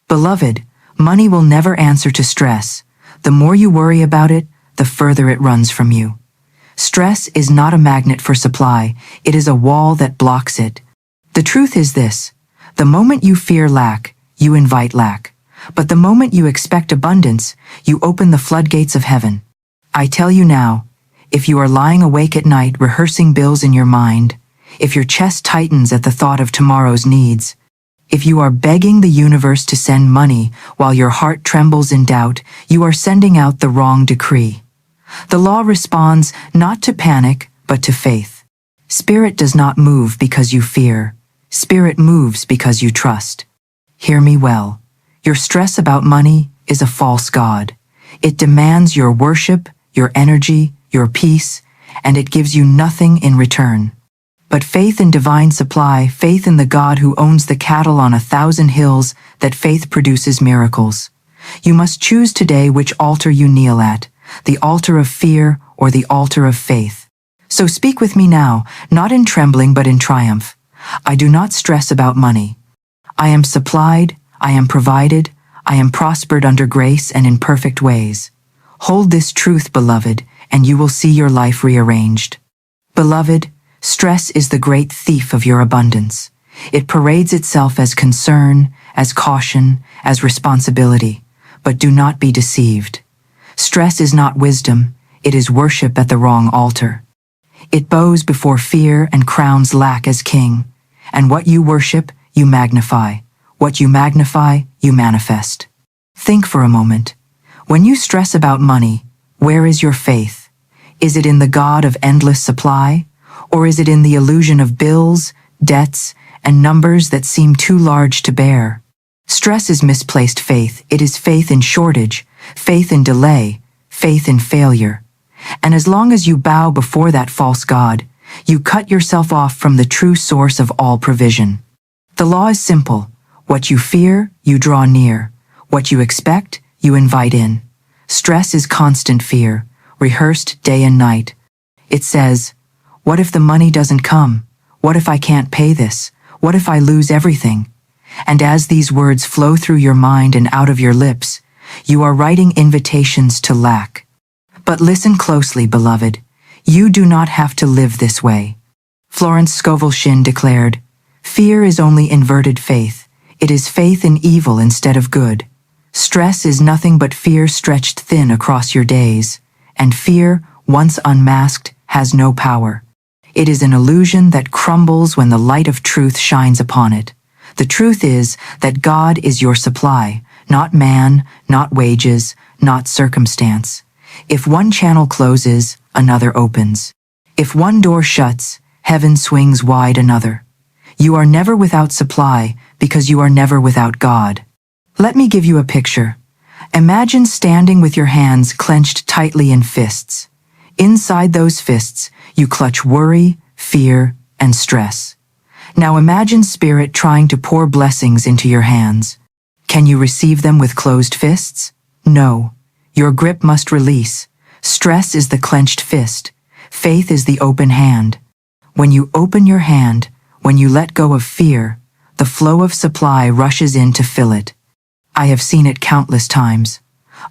Beloved, money will never answer to stress. The more you worry about it, the further it runs from you. Stress is not a magnet for supply, it is a wall that blocks it. The truth is this: the moment you fear lack, you invite lack. But the moment you expect abundance, you open the floodgates of heaven. I tell you now, if you are lying awake at night rehearsing bills in your mind, if your chest tightens at the thought of tomorrow's needs, if you are begging the universe to send money while your heart trembles in doubt, you are sending out the wrong decree. The law responds not to panic, but to faith. Spirit does not move because you fear. Spirit moves because you trust. Hear me well. Your stress about money is a false god. It demands your worship, your energy, your peace, and it gives you nothing in return. But faith in divine supply, faith in the God who owns the cattle on 1,000 hills, that faith produces miracles. You must choose today which altar you kneel at, the altar of fear or the altar of faith. So speak with me now, not in trembling but in triumph. I do not stress about money. I am supplied, I am provided, I am prospered under grace and in perfect ways. Hold this truth, beloved, and you will see your life rearranged. Beloved, stress is the great thief of your abundance. It parades itself as concern, as caution, as responsibility. But do not be deceived. Stress is not wisdom, it is worship at the wrong altar. It bows before fear and crowns lack as king. And what you worship, you magnify. What you magnify, you manifest. Think for a moment. When you stress about money, where is your faith? Is it in the God of endless supply? Or is it in the illusion of bills, debts, and numbers that seem too large to bear? Stress is misplaced faith. It is faith in shortage, faith in delay, faith in failure. And as long as you bow before that false god, you cut yourself off from the true source of all provision. The law is simple. What you fear, you draw near. What you expect, you invite in. Stress is constant fear, rehearsed day and night. It says, what if the money doesn't come? What if I can't pay this? What if I lose everything? And as these words flow through your mind and out of your lips, you are writing invitations to lack. But listen closely, beloved. You do not have to live this way. Florence Scovel Shinn declared, fear is only inverted faith. It is faith in evil instead of good. Stress is nothing but fear stretched thin across your days, and fear, once unmasked, has no power. It is an illusion that crumbles when the light of truth shines upon it. The truth is that God is your supply, not man, not wages, not circumstance. If one channel closes, another opens. If one door shuts, heaven swings wide another. You are never without supply because you are never without God. Let me give you a picture. Imagine standing with your hands clenched tightly in fists. Inside those fists, you clutch worry, fear, and stress. Now imagine Spirit trying to pour blessings into your hands. Can you receive them with closed fists? No. Your grip must release. Stress is the clenched fist. Faith is the open hand. When you open your hand, when you let go of fear, the flow of supply rushes in to fill it. I have seen it countless times.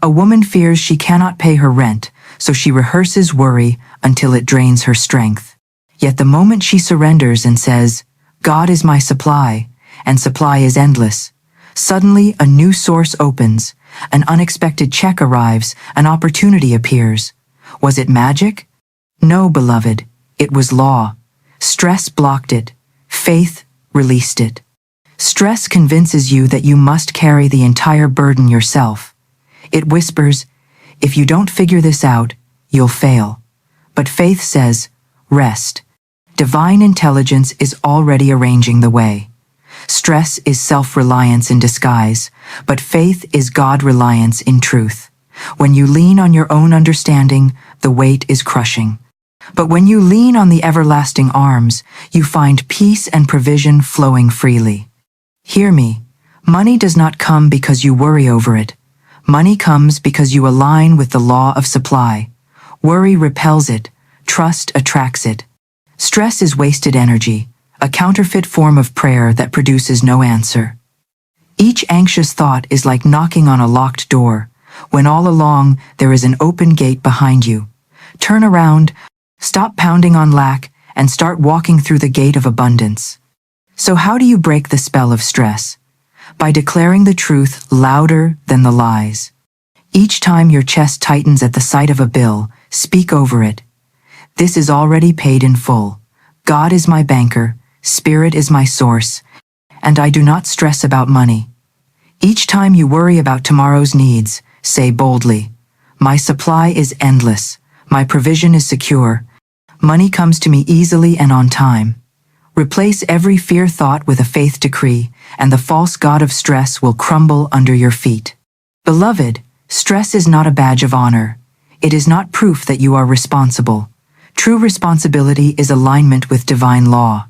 A woman fears she cannot pay her rent, so she rehearses worry until it drains her strength. Yet the moment she surrenders and says, God is my supply, and supply is endless, suddenly a new source opens, an unexpected check arrives, an opportunity appears. Was it magic? No, beloved, it was law. Stress blocked it. Faith released it. Stress convinces you that you must carry the entire burden yourself. It whispers, if you don't figure this out, you'll fail. But faith says, rest. Divine intelligence is already arranging the way. Stress is self-reliance in disguise, but faith is God-reliance in truth. When you lean on your own understanding, the weight is crushing. But when you lean on the everlasting arms, you find peace and provision flowing freely. Hear me, money does not come because you worry over it. Money comes because you align with the law of supply. Worry repels it, trust attracts it. Stress is wasted energy, a counterfeit form of prayer that produces no answer. Each anxious thought is like knocking on a locked door, when all along there is an open gate behind you. Turn around, stop pounding on lack, and start walking through the gate of abundance. So how do you break the spell of stress? By declaring the truth louder than the lies. Each time your chest tightens at the sight of a bill, speak over it. This is already paid in full. God is my banker, Spirit is my source, and I do not stress about money. Each time you worry about tomorrow's needs, say boldly, my supply is endless, my provision is secure, money comes to me easily and on time. Replace every fear thought with a faith decree, and the false god of stress will crumble under your feet. Beloved, stress is not a badge of honor. It is not proof that you are responsible. True responsibility is alignment with divine law.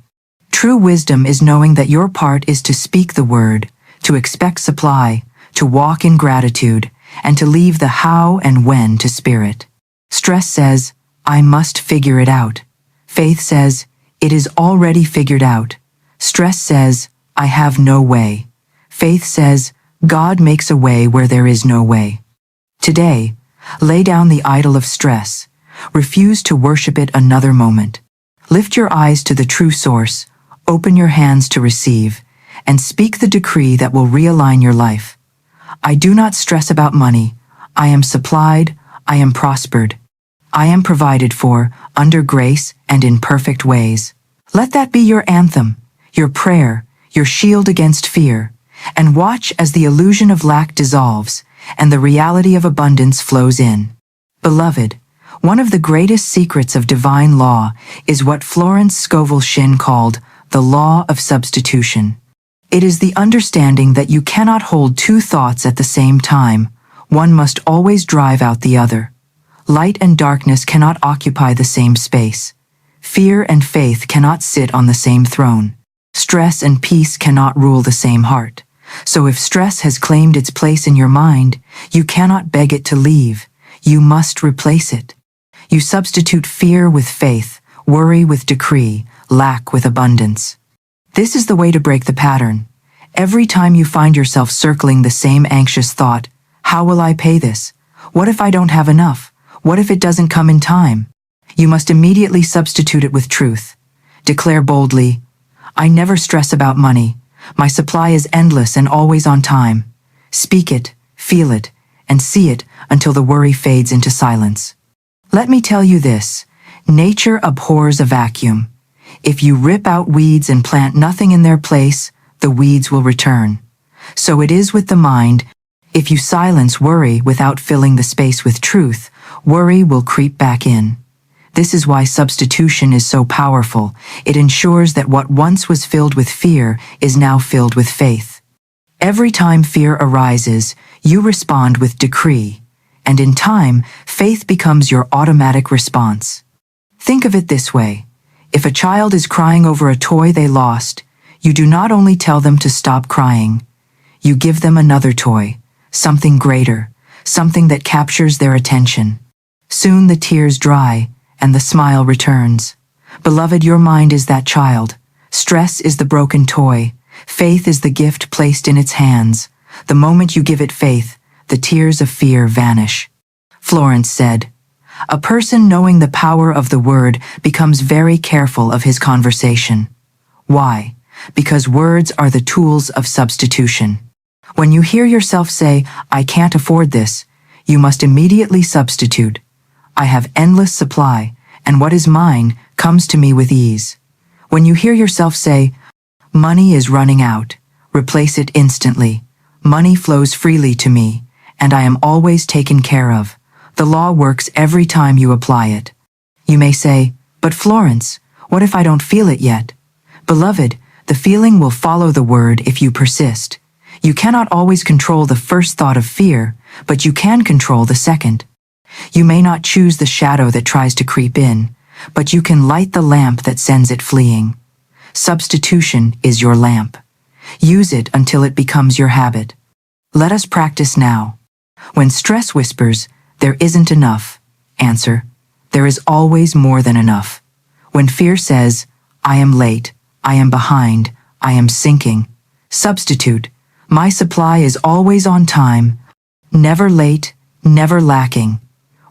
True wisdom is knowing that your part is to speak the word, to expect supply, to walk in gratitude, and to leave the how and when to spirit. Stress says, I must figure it out. Faith says, it is already figured out. Stress says, I have no way. Faith says, God makes a way where there is no way. Today, lay down the idol of stress. Refuse to worship it another moment. Lift your eyes to the true source, open your hands to receive, and speak the decree that will realign your life. I do not stress about money. I am supplied, I am prospered. I am provided for, under grace and in perfect ways. Let that be your anthem, your prayer, your shield against fear, and watch as the illusion of lack dissolves and the reality of abundance flows in. Beloved, one of the greatest secrets of divine law is what Florence Scovel Shinn called the law of substitution. It is the understanding that you cannot hold two thoughts at the same time. One must always drive out the other. Light and darkness cannot occupy the same space. Fear and faith cannot sit on the same throne. Stress and peace cannot rule the same heart. So if stress has claimed its place in your mind, you cannot beg it to leave. You must replace it. You substitute fear with faith, worry with decree, lack with abundance. This is the way to break the pattern. Every time you find yourself circling the same anxious thought, how will I pay this? What if I don't have enough? What if it doesn't come in time? You must immediately substitute it with truth. Declare boldly, I never stress about money. My supply is endless and always on time. Speak it, feel it, and see it until the worry fades into silence. Let me tell you this, nature abhors a vacuum. If you rip out weeds and plant nothing in their place, the weeds will return. So it is with the mind. If you silence worry without filling the space with truth, worry will creep back in. This is why substitution is so powerful. It ensures that what once was filled with fear is now filled with faith. Every time fear arises, you respond with decree, and in time, faith becomes your automatic response. Think of it this way. If a child is crying over a toy they lost, you do not only tell them to stop crying, you give them another toy, something greater, something that captures their attention. Soon the tears dry, and the smile returns. Beloved, your mind is that child. Stress is the broken toy. Faith is the gift placed in its hands. The moment you give it faith, the tears of fear vanish. Florence said, a person knowing the power of the word becomes very careful of his conversation. Why? Because words are the tools of substitution. When you hear yourself say, I can't afford this, you must immediately substitute. I have endless supply, and what is mine comes to me with ease. When you hear yourself say, money is running out, replace it instantly. Money flows freely to me, and I am always taken care of. The law works every time you apply it. You may say, but Florence, what if I don't feel it yet? Beloved, the feeling will follow the word if you persist. You cannot always control the first thought of fear, but you can control the second. You may not choose the shadow that tries to creep in, but you can light the lamp that sends it fleeing. Substitution is your lamp. Use it until it becomes your habit. Let us practice now. When stress whispers, there isn't enough, answer, there is always more than enough. When fear says, I am late, I am behind, I am sinking, substitute, My supply is always on time, never late, never lacking.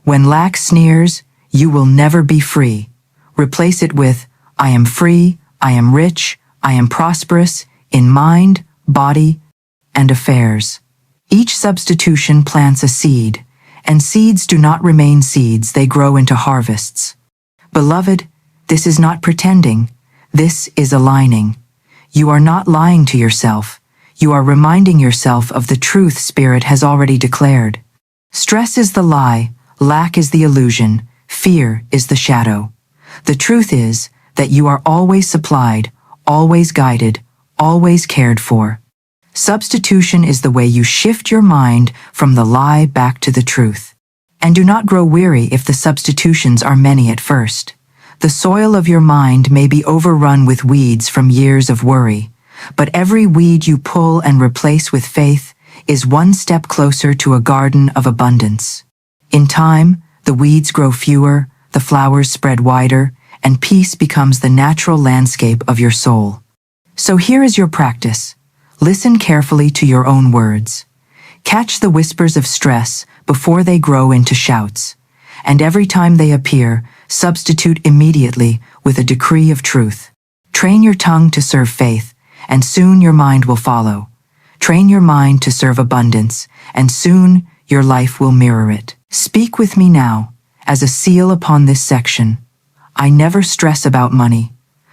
When lack sneers, you will never be free. Replace it with, I am free, I am rich, I am prosperous, in mind, body, and affairs. Each substitution plants a seed, and seeds do not remain seeds, they grow into harvests. Beloved, this is not pretending, this is aligning. You are not lying to yourself, you are reminding yourself of the truth Spirit has already declared. Stress is the lie, lack is the illusion, fear is the shadow. The truth is that you are always supplied, always guided, always cared for. Substitution is the way you shift your mind from the lie back to the truth. And do not grow weary if the substitutions are many at first. The soil of your mind may be overrun with weeds from years of worry, but every weed you pull and replace with faith is one step closer to a garden of abundance. In time, the weeds grow fewer, the flowers spread wider, and peace becomes the natural landscape of your soul. So here is your practice. Listen carefully to your own words. Catch the whispers of stress before they grow into shouts, and every time they appear, substitute immediately with a decree of truth. Train your tongue to serve faith, and soon your mind will follow. Train your mind to serve abundance, and soon your life will mirror it. Speak with me now, as a seal upon this section. I never stress about money.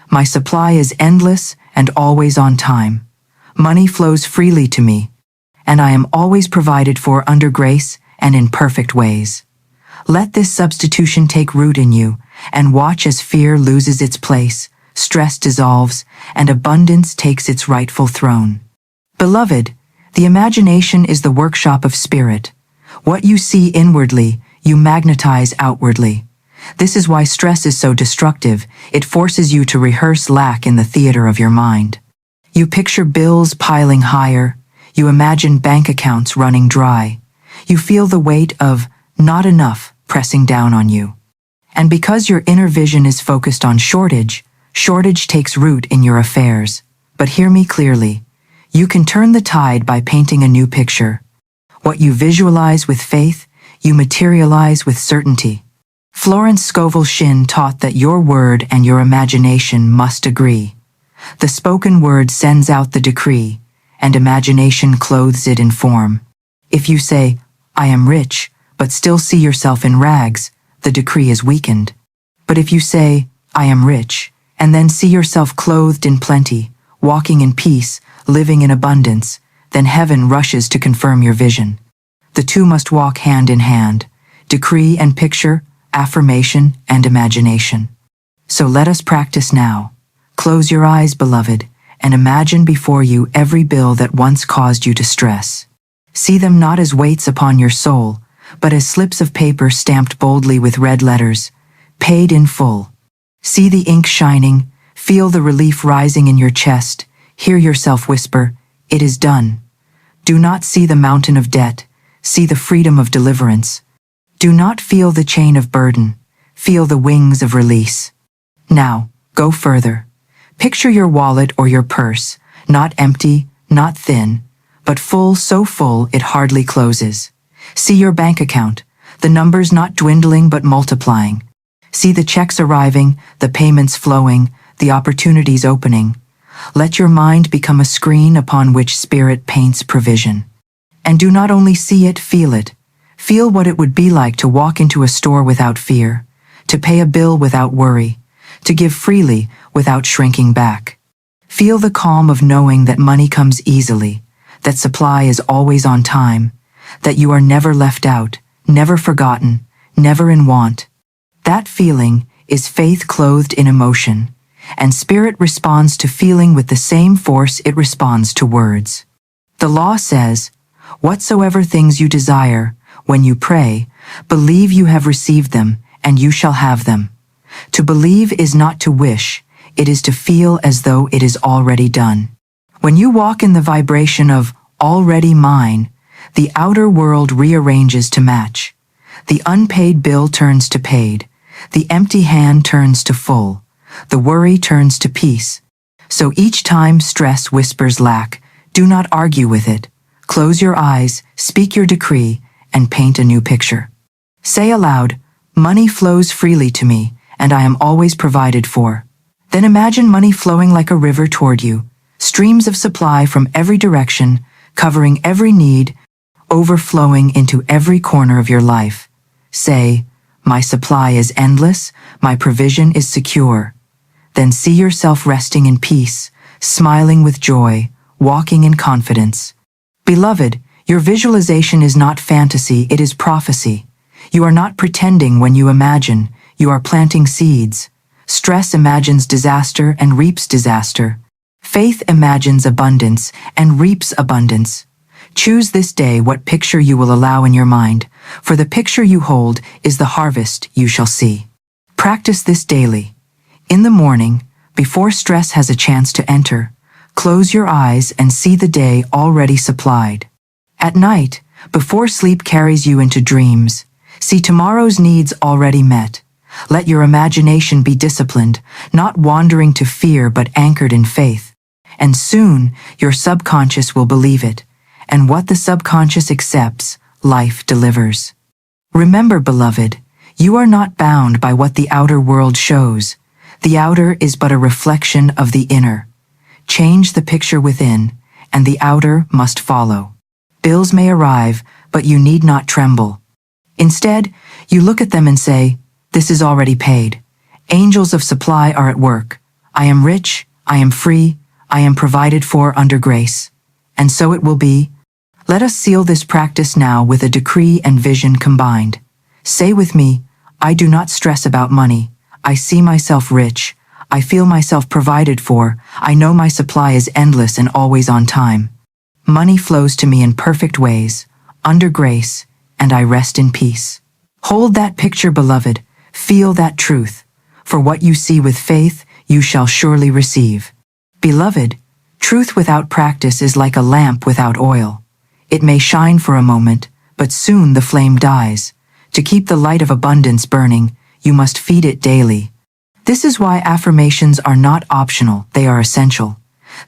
My supply is endless and always on time. Money flows freely to me, and I am always provided for under grace and in perfect ways. Let this substitution take root in you, and watch as fear loses its place, stress dissolves, and abundance takes its rightful throne. Beloved, the imagination is the workshop of spirit. What you see inwardly, you magnetize outwardly. This is why stress is so destructive. It forces you to rehearse lack in the theater of your mind. You picture bills piling higher. You imagine bank accounts running dry. You feel the weight of not enough pressing down on you. And because your inner vision is focused on shortage takes root in your affairs. But hear me clearly. You can turn the tide by painting a new picture. What you visualize with faith, you materialize with certainty. Florence Scovel Shinn taught that your word and your imagination must agree. The spoken word sends out the decree, and imagination clothes it in form. If you say, I am rich, but still see yourself in rags, the decree is weakened. But if you say, I am rich, and then see yourself clothed in plenty, walking in peace, living in abundance, then heaven rushes to confirm your vision. The two must walk hand in hand, decree and picture, affirmation and imagination. So let us practice now. Close your eyes, beloved, and imagine before you every bill that once caused you to stress. See them not as weights upon your soul, but as slips of paper stamped boldly with red letters, paid in full. See the ink shining, feel the relief rising in your chest, hear yourself whisper, it is done. Do not see the mountain of debt, see the freedom of deliverance. Do not feel the chain of burden, feel the wings of release. Now, go further. Picture your wallet or your purse, not empty, not thin, but full, so full it hardly closes. See your bank account, the numbers not dwindling but multiplying. See the checks arriving, the payments flowing, the opportunities opening. Let your mind become a screen upon which Spirit paints provision. And do not only see it, feel it. Feel what it would be like to walk into a store without fear, to pay a bill without worry, to give freely without shrinking back. Feel the calm of knowing that money comes easily, that supply is always on time, that you are never left out, never forgotten, never in want. That feeling is faith clothed in emotion, and Spirit responds to feeling with the same force it responds to words. The law says, whatsoever things you desire, when you pray, believe you have received them, and you shall have them. To believe is not to wish, it is to feel as though it is already done. When you walk in the vibration of already mine, the outer world rearranges to match. The unpaid bill turns to paid, the empty hand turns to full, the worry turns to peace. So each time stress whispers lack, Do not argue with it. Close your eyes, speak your decree, and paint a new picture. Say aloud, money flows freely to me, and I am always provided for. Then imagine money flowing like a river toward you, streams of supply from every direction, covering every need, overflowing into every corner of your life. Say, my supply is endless, my provision is secure. Then see yourself resting in peace, smiling with joy, walking in confidence. Beloved, your visualization is not fantasy, it is prophecy. You are not pretending when you imagine, you are planting seeds. Stress imagines disaster and reaps disaster. Faith imagines abundance and reaps abundance. Choose this day what picture you will allow in your mind, for the picture you hold is the harvest you shall see. Practice this daily. In the morning, before stress has a chance to enter, close your eyes and see the day already supplied. At night, before sleep carries you into dreams, see tomorrow's needs already met. Let your imagination be disciplined, not wandering to fear but anchored in faith. And soon, your subconscious will believe it. And what the subconscious accepts, life delivers. Remember, beloved, you are not bound by what the outer world shows. The outer is but a reflection of the inner. Change the picture within, and the outer must follow. Bills may arrive, but you need not tremble. Instead, you look at them and say, this is already paid. Angels of supply are at work. I am rich, I am free, I am provided for under grace. And so it will be. Let us seal this practice now with a decree and vision combined. Say with me, I do not stress about money. I see myself rich. I feel myself provided for. I know my supply is endless and always on time. Money flows to me in perfect ways, under grace, and I rest in peace. Hold that picture, beloved. Feel that truth. For what you see with faith, you shall surely receive. Beloved, truth without practice is like a lamp without oil. It may shine for a moment, but soon the flame dies. To keep the light of abundance burning, you must feed it daily. This is why affirmations are not optional, they are essential.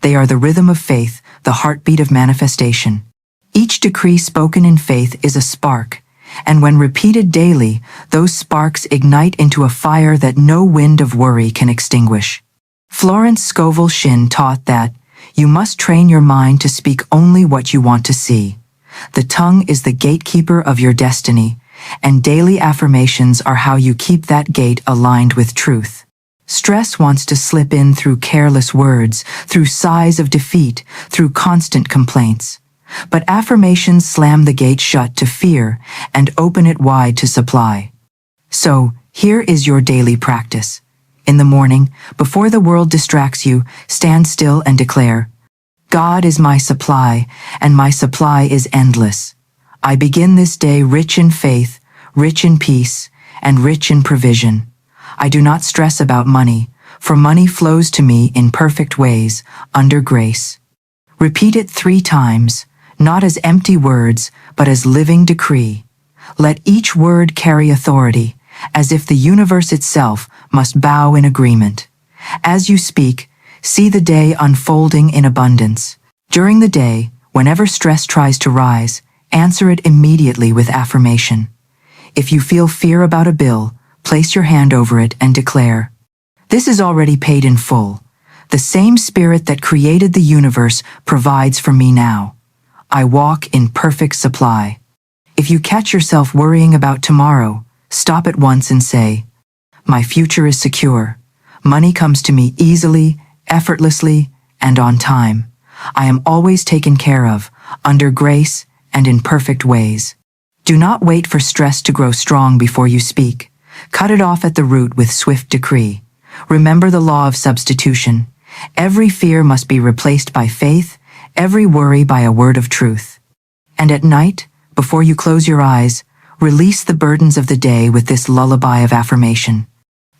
They are the rhythm of faith, the heartbeat of manifestation. Each decree spoken in faith is a spark, and when repeated daily, those sparks ignite into a fire that no wind of worry can extinguish. Florence Scovel Shinn taught that you must train your mind to speak only what you want to see. The tongue is the gatekeeper of your destiny, and daily affirmations are how you keep that gate aligned with truth. Stress wants to slip in through careless words, through sighs of defeat, through constant complaints. But affirmations slam the gate shut to fear and open it wide to supply. So, here is your daily practice. In the morning, before the world distracts you, stand still and declare, God is my supply, and my supply is endless. I begin this day rich in faith, rich in peace, and rich in provision. I do not stress about money, for money flows to me in perfect ways, under grace. Repeat it 3 times, not as empty words, but as living decree. Let each word carry authority, as if the universe itself must bow in agreement. As you speak, see the day unfolding in abundance. During the day, whenever stress tries to rise, answer it immediately with affirmation. If you feel fear about a bill, place your hand over it and declare, this is already paid in full. The same spirit that created the universe provides for me now. I walk in perfect supply. If you catch yourself worrying about tomorrow, stop at once and say, my future is secure. Money comes to me easily, effortlessly, and on time. I am always taken care of, under grace, and in perfect ways. Do not wait for stress to grow strong before you speak. Cut it off at the root with swift decree. Remember the law of substitution. Every fear must be replaced by faith, every worry by a word of truth. And at night, before you close your eyes, release the burdens of the day with this lullaby of affirmation.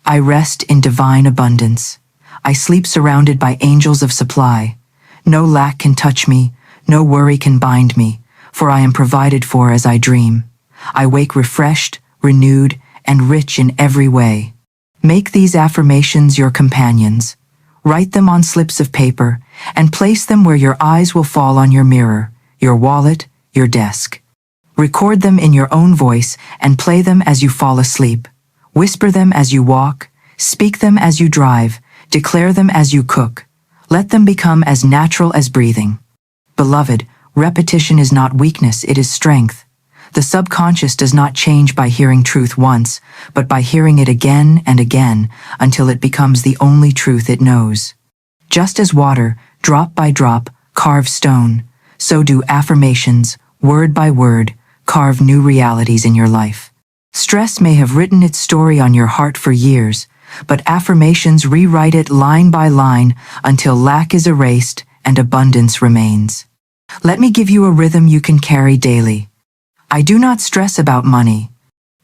I rest in divine abundance. I sleep surrounded by angels of supply. No lack can touch me, no worry can bind me, for I am provided for as I dream. I wake refreshed, renewed, and rich in every way. Make these affirmations your companions. Write them on slips of paper and place them where your eyes will fall on your mirror, your wallet, your desk. Record them in your own voice and play them as you fall asleep. Whisper them as you walk, speak them as you drive, declare them as you cook. Let them become as natural as breathing. Beloved, repetition is not weakness, it is strength. The subconscious does not change by hearing truth once, but by hearing it again and again until it becomes the only truth it knows. Just as water, drop by drop, carves stone, so do affirmations, word by word, carve new realities in your life. Stress may have written its story on your heart for years, but affirmations rewrite it line by line until lack is erased and abundance remains. Let me give you a rhythm you can carry daily. I do not stress about money.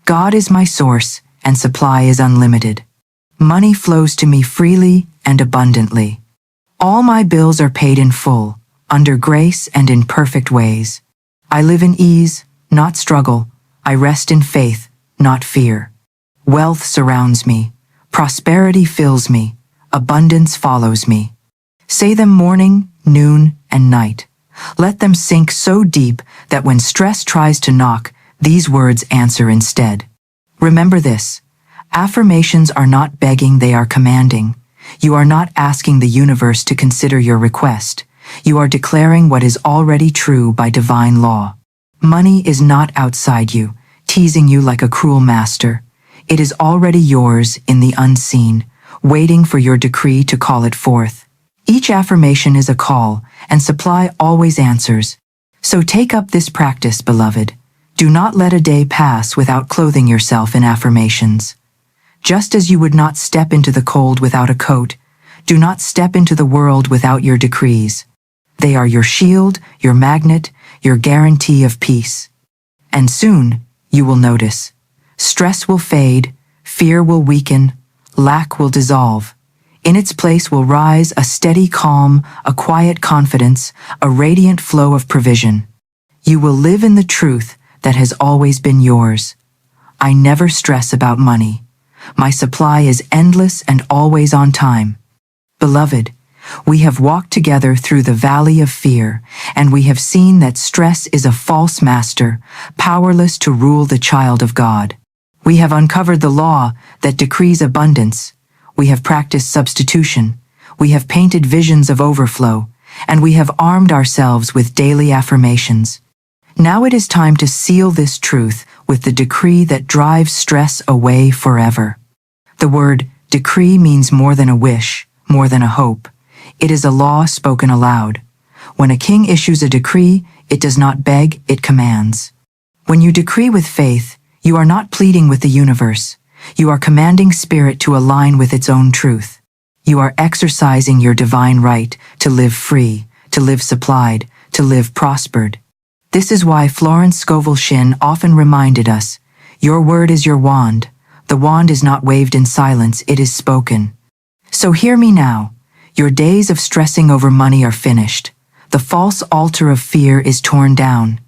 God is my source, and supply is unlimited. Money flows to me freely and abundantly. All my bills are paid in full, under grace and in perfect ways. I live in ease, not struggle. I rest in faith, not fear. Wealth surrounds me. Prosperity fills me. Abundance follows me. Say them morning, noon, and night. Let them sink so deep that when stress tries to knock, these words answer instead. Remember this. Affirmations are not begging, they are commanding. You are not asking the universe to consider your request. You are declaring what is already true by divine law. Money is not outside you, teasing you like a cruel master. It is already yours in the unseen, waiting for your decree to call it forth. Each affirmation is a call, and supply always answers. So take up this practice, beloved. Do not let a day pass without clothing yourself in affirmations. Just as you would not step into the cold without a coat, do not step into the world without your decrees. They are your shield, your magnet, your guarantee of peace. And soon, you will notice, stress will fade, fear will weaken, lack will dissolve. In its place will rise a steady calm, a quiet confidence, a radiant flow of provision. You will live in the truth that has always been yours. I never stress about money. My supply is endless and always on time. Beloved, we have walked together through the valley of fear, and we have seen that stress is a false master, powerless to rule the child of God. We have uncovered the law that decrees abundance. We have practiced substitution. We have painted visions of overflow, and we have armed ourselves with daily affirmations. Now it is time to seal this truth with the decree that drives stress away forever. The word decree means more than a wish, more than a hope. It is a law spoken aloud. When a king issues a decree, it does not beg, it commands. When you decree with faith, you are not pleading with the universe. You are commanding spirit to align with its own truth. You are exercising your divine right to live free, to live supplied, to live prospered. This is why Florence Scovel Shinn often reminded us, your word is your wand. The wand is not waved in silence, it is spoken. So hear me now. Your days of stressing over money are finished. The false altar of fear is torn down.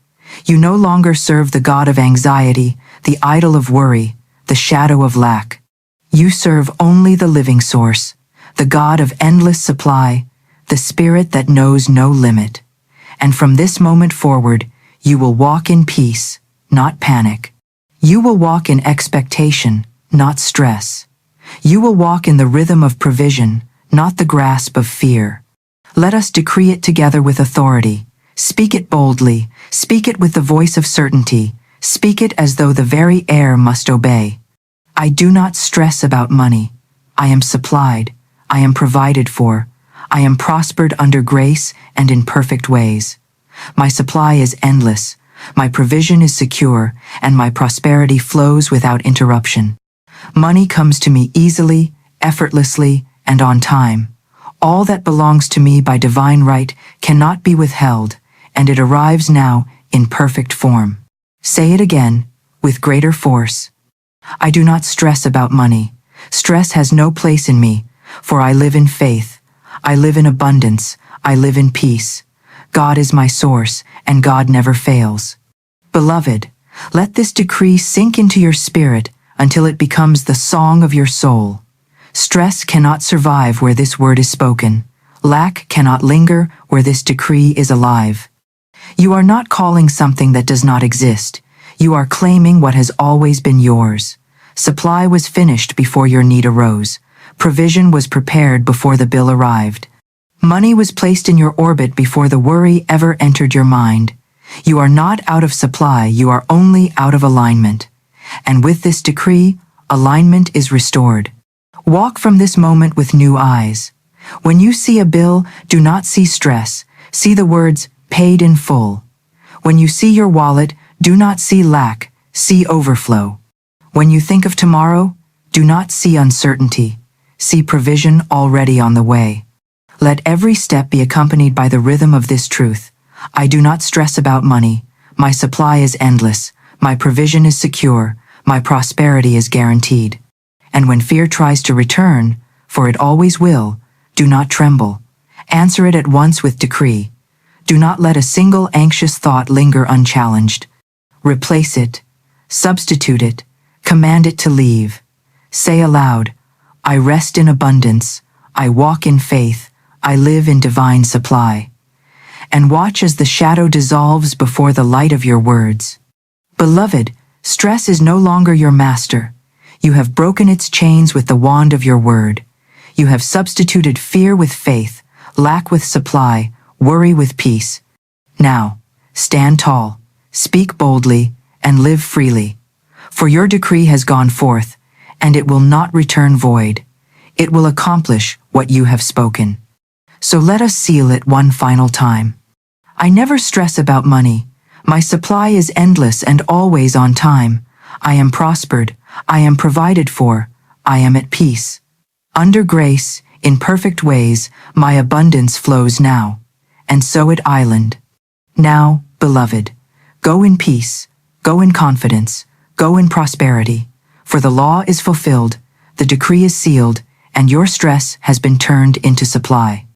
You no longer serve the god of anxiety, the idol of worry, the shadow of lack. You serve only the living source, the God of endless supply, the spirit that knows no limit. And from this moment forward, you will walk in peace, not panic. You will walk in expectation, not stress. You will walk in the rhythm of provision, not the grasp of fear. Let us decree it together with authority. Speak it boldly, speak it with the voice of certainty, speak it as though the very air must obey. I do not stress about money. I am supplied. I am provided for. I am prospered under grace and in perfect ways. My supply is endless. My provision is secure, and my prosperity flows without interruption. Money comes to me easily, effortlessly, and on time. All that belongs to me by divine right cannot be withheld, and it arrives now in perfect form. Say it again, with greater force. I do not stress about money. Stress has no place in me, for I live in faith. I live in abundance. I live in peace. God is my source, and God never fails. Beloved, let this decree sink into your spirit until it becomes the song of your soul. Stress cannot survive where this word is spoken. Lack cannot linger where this decree is alive. You are not calling something that does not exist. You are claiming what has always been yours. Supply was finished before your need arose. Provision was prepared before the bill arrived. Money was placed in your orbit before the worry ever entered your mind. You are not out of supply, you are only out of alignment. And with this decree, alignment is restored. Walk from this moment with new eyes. When you see a bill, do not see stress. See the words, paid in full. When you see your wallet, do not see lack, see overflow. When you think of tomorrow, do not see uncertainty. See provision already on the way. Let every step be accompanied by the rhythm of this truth. I do not stress about money. My supply is endless. My provision is secure. My prosperity is guaranteed. And when fear tries to return, for it always will, do not tremble. Answer it at once with decree. Do not let a single anxious thought linger unchallenged. Replace it. Substitute it. Command it to leave. Say aloud, I rest in abundance. I walk in faith. I live in divine supply. And watch as the shadow dissolves before the light of your words. Beloved, stress is no longer your master. You have broken its chains with the wand of your word. You have substituted fear with faith, lack with supply, worry with peace. Now, stand tall, speak boldly, and live freely. For your decree has gone forth, and it will not return void. It will accomplish what you have spoken. So let us seal it one final time. I never stress about money. My supply is endless and always on time. I am prospered. I am provided for. I am at peace. Under grace, in perfect ways, my abundance flows now. And so it island. Now, beloved, go in peace, go in confidence, go in prosperity. For the law is fulfilled, the decree is sealed, and your stress has been turned into supply.